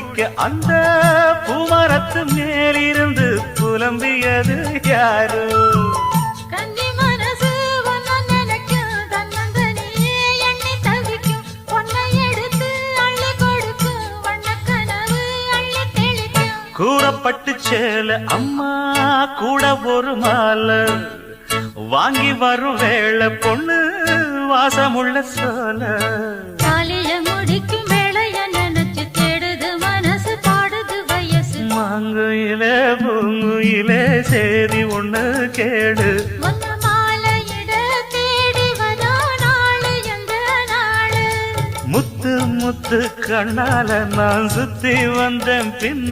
குளிக்க அந்த பூமரத்து மேலிருந்து புலம்பியது யாரு? கன்னி மனசு ஒன்ன நினைக்கும், தன்னந்தனியே எண்ணி தவிக்கும், பொன்னை எடுத்து அள்ளி கொடுக்கும், வண்ணக்கனவு அள்ளி தெளிக்கும். கூறப்பட்டு சேல அம்மா கூட ஒரு மாலை வாங்கி வரும் வேளை பொண்ணு வாசமுள்ள சோல. காலைய முடிக்கும் வேளைய நினைச்சு தேடுது மனசு, பாடுது வயசு. மாங்குயிலே பூங்குயிலே சேரி ஒண்ணு கேடு, ஒன்ன மாலையிட தேடி வரா நாளு எந்த நாளு? முத்து முத்து கண்ணால நான் சுத்தி வந்தேன் பின்